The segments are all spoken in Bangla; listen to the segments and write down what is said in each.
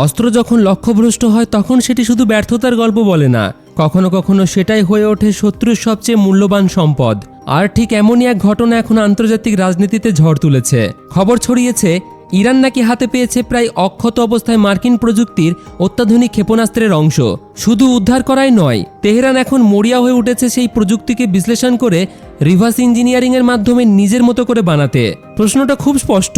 অস্ত্র যখন লক্ষ্যভ্রষ্ট হয় তখন সেটি শুধু ব্যর্থতার গল্প বলে না, কখনো কখনো সেটাই হয়ে ওঠে শত্রুর সবচেয়ে মূল্যবান সম্পদ। আর ঠিক এমনই এক ঘটনা এখন আন্তর্জাতিক রাজনীতিতে ঝড় তুলেছে। খবর ছড়িয়েছে ইরান নাকি হাতে পেয়েছে প্রায় অক্ষত অবস্থায় মার্কিন প্রযুক্তির অত্যাধুনিক ক্ষেপণাস্ত্রের অংশ। শুধু উদ্ধার করাই নয়, তেহরান এখন মরিয়া হয়ে উঠেছে সেই প্রযুক্তিকে বিশ্লেষণ করে রিভার্স ইঞ্জিনিয়ারিংয়ের মাধ্যমে নিজের মতো করে বানাতে। প্রশ্নটা খুব স্পষ্ট,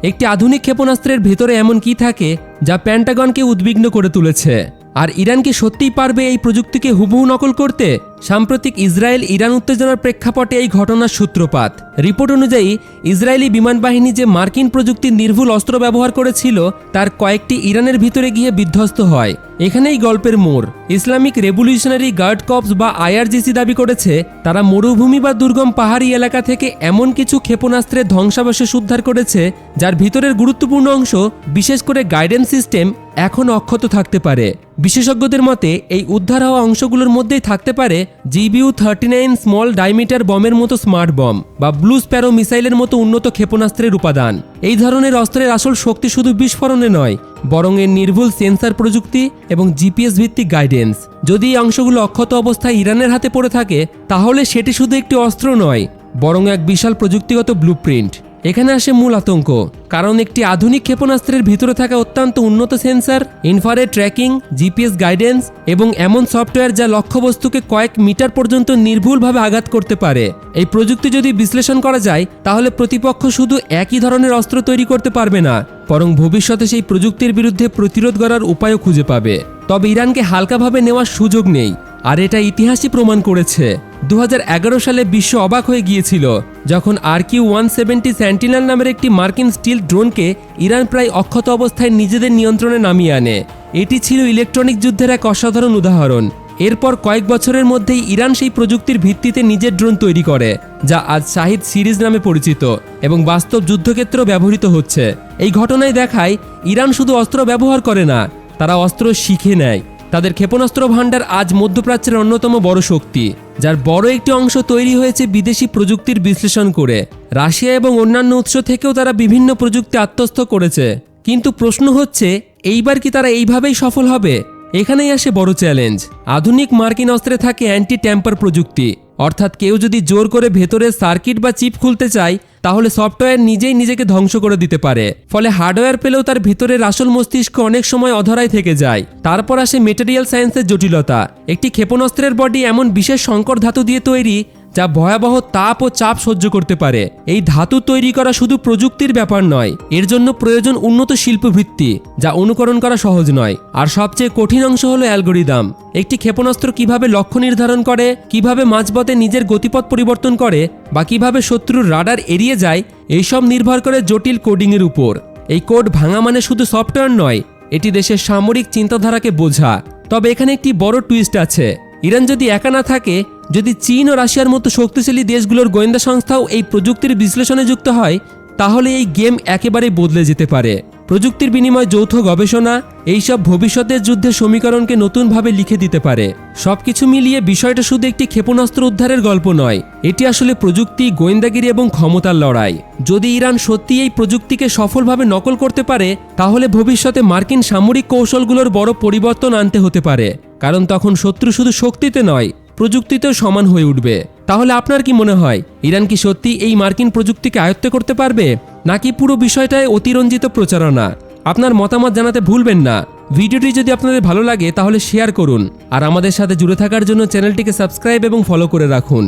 একটি আধুনিক ক্ষেপণাস্ত্রের ভেতরে এমন কি থাকে যা পেন্টাগনকে উদ্বিগ্ন করে তুলেছে? আর ইরান কি সত্যিই পারবে এই প্রযুক্তিকে হুবহু নকল করতে? সাম্প্রতিক ইসরায়েল ইরান উত্তেজনার প্রেক্ষাপটে এই ঘটনার সূত্রপাত। রিপোর্ট অনুযায়ী ইসরায়েলি বিমান বাহিনী যে মার্কিন প্রযুক্তির নির্ভুল অস্ত্র ব্যবহার করেছিল তার কয়েকটি ইরানের ভিতরে গিয়ে বিধ্বস্ত হয়। এখানেই গল্পের মোড়। ইসলামিক রেভলিউশনারি গার্ড কর্পস বা আইআরজিসি দাবি করেছে তারা মরুভূমি বা দুর্গম পাহাড়ি এলাকা থেকে এমন কিছু ক্ষেপণাস্ত্রের ধ্বংসাবশেষ উদ্ধার করেছে যার ভিতরের গুরুত্বপূর্ণ অংশ, বিশেষ করে গাইডেন্স সিস্টেম, এখন অক্ষত থাকতে পারে। বিশেষজ্ঞদের মতে এই উদ্ধার হওয়া অংশগুলোর মধ্যেই থাকতে পারে GBU-39 স্মল ডাইমিটার বমের মতো স্মার্ট বম বা ব্লু স্প্যারো মিসাইলের মতো উন্নত ক্ষেপণাস্ত্রের উপাদান। এই ধরনের অস্ত্রের আসল শক্তি শুধু বিস্ফোরণে নয়, বরং এর নির্ভুল সেন্সর প্রযুক্তি এবং জিপিএস ভিত্তিক গাইডেন্স। যদি এই অংশগুলো অক্ষত অবস্থায় ইরানের হাতে পড়ে থাকে তাহলে সেটি শুধু একটি অস্ত্র নয়, বরং এক বিশাল প্রযুক্তিগত ব্লুপ্রিন্ট। এখানে আসে মূল আতঙ্ক, কারণ একটি আধুনিক ক্ষেপণাস্ত্রের ভিতরে থাকা অত্যন্ত উন্নত sensor, infrared tracking, GPS guidance এবং এমন সফটওয়্যার যা লক্ষ্যবস্তুকে কয়েক মিটার পর্যন্ত নির্ভুলভাবে আঘাত করতে পারে। এই প্রযুক্তি যদি বিশ্লেষণ করা যায় তাহলে প্রতিপক্ষ শুধু একই ধরনের অস্ত্র তৈরি করতে পারবে না, বরং ভবিষ্যতে সেই প্রযুক্তির বিরুদ্ধে প্রতিরোধ করার উপায়ও খুঁজে পাবে। তবে ইরানকে হালকাভাবে নেওয়ার সুযোগ নেই, আর এটা ইতিহাসই প্রমাণ করেছে। 2011 সালে বিশ্ব অবাক হয়ে গিয়েছিল যখন RQ-170 সেন্টিনেল নামের একটি মার্কিন স্টিল ড্রোনকে ইরান প্রায় অক্ষত অবস্থায় নিজেদের নিয়ন্ত্রণে নামিয়ে আনে। এটি ছিল ইলেকট্রনিক যুদ্ধের এক অসাধারণ উদাহরণ। এরপর কয়েক বছরের মধ্যেই ইরান সেই প্রযুক্তির ভিত্তিতে নিজের ড্রোন তৈরি করে, যা আজ শাহিদ সিরিজ নামে পরিচিত এবং বাস্তব যুদ্ধক্ষেত্রেও ব্যবহৃত হচ্ছে। এই ঘটনায় দেখায় ইরান শুধু অস্ত্র ব্যবহার করে না, তারা অস্ত্র শিখে নেয়। তাদের ক্ষেপণাস্ত্র ভাণ্ডার আজ মধ্যপ্রাচ্যের অন্যতম বড় শক্তি, যার বড় একটি অংশ তৈরি হয়েছে বিদেশি প্রযুক্তির বিশ্লেষণ করে। রাশিয়া এবং অন্যান্য উৎস থেকেও তারা বিভিন্ন প্রযুক্তি আত্মস্থ করেছে। কিন্তু প্রশ্ন হচ্ছে, এইবার কি তারা এইভাবেই সফল হবে? এখানেই আসে বড় চ্যালেঞ্জ। আধুনিক মার্কিন অস্ত্রে থাকে অ্যান্টি ট্যাম্পার প্রযুক্তি, অর্থাৎ কেউ যদি জোর করে ভেতরে সার্কিট বা চিপ খুলতে চায় তাহলে সফটওয়্যার নিজেই নিজেকে ধ্বংস করে দিতে পারে। ফলে হার্ডওয়্যার পেলেও তার ভিতরের আসল মস্তিষ্ক অনেক সময় অধরাই থেকে যায়। তারপর আসে মেটেরিয়াল সায়েন্সের জটিলতা। একটি ক্ষেপণাস্ত্রের বডি এমন বিশেষ সংকর ধাতু দিয়ে তৈরি যা ভয়াবহ তাপ ও চাপ সহ্য করতে পারে। এই ধাতু তৈরি করা শুধু প্রযুক্তির ব্যাপার নয়, এর জন্য প্রয়োজন উন্নত শিল্পভিত্তি যা অনুকরণ করা সহজ নয়। আর সবচেয়ে কঠিন অংশ হলো অ্যালগোরিদম। একটি ক্ষেপণাস্ত্র কিভাবে লক্ষ্য নির্ধারণ করে, কিভাবে মাঝপথে নিজের গতিপথ পরিবর্তন করে বা কিভাবে শত্রুর রাডার এড়িয়ে যায়, এইসব নির্ভর করে জটিল কোডিংয়ের উপর। এই কোড ভাঙা মানে শুধু সফটওয়্যার নয়, এটি দেশের সামরিক চিন্তাধারাকে বোঝা। তবে এখানে একটি বড় টুইস্ট আছে। ইরান যদি একা না থাকে, যদি চীন ও রাশিয়ার মতো শক্তিশালী দেশগুলোর গোয়েন্দা সংস্থাও এই প্রযুক্তির বিশ্লেষণে যুক্ত হয়, তাহলে এই গেম একেবারেই বদলে যেতে পারে। প্রযুক্তির বিনিময়ে যৌথ গবেষণা এইসব ভবিষ্যতের যুদ্ধের সমীকরণকে নতুনভাবে লিখে দিতে পারে। সবকিছু মিলিয়ে বিষয়টা শুধু একটি ক্ষেপণাস্ত্র উদ্ধারের গল্প নয়, এটি আসলে প্রযুক্তি, গোয়েন্দাগিরি এবং ক্ষমতার লড়াই। যদি ইরান সত্যি এই প্রযুক্তিকে সফলভাবে নকল করতে পারে তাহলে ভবিষ্যতে মার্কিন সামরিক কৌশলগুলোর বড় পরিবর্তন আনতে হতে পারে, কারণ তখন শত্রু শুধু শক্তিতে নয়, প্রযুক্তিতেও সমান হয়ে উঠবে। তাহলে আপনার কি মনে হয়, ইরান কি সত্যি এই মার্কিন প্রযুক্তিকে আয়ত্ত করতে পারবে, নাকি পুরো বিষয়টাই অতিরঞ্জিত প্রচারণা? আপনার মতামত জানাতে ভুলবেন না। ভিডিওটি যদি আপনাদের ভালো লাগে তাহলে শেয়ার করুন, আর আমাদের সাথে জুড়ে থাকার জন্য চ্যানেলটিকে সাবস্ক্রাইব এবং ফলো করে রাখুন।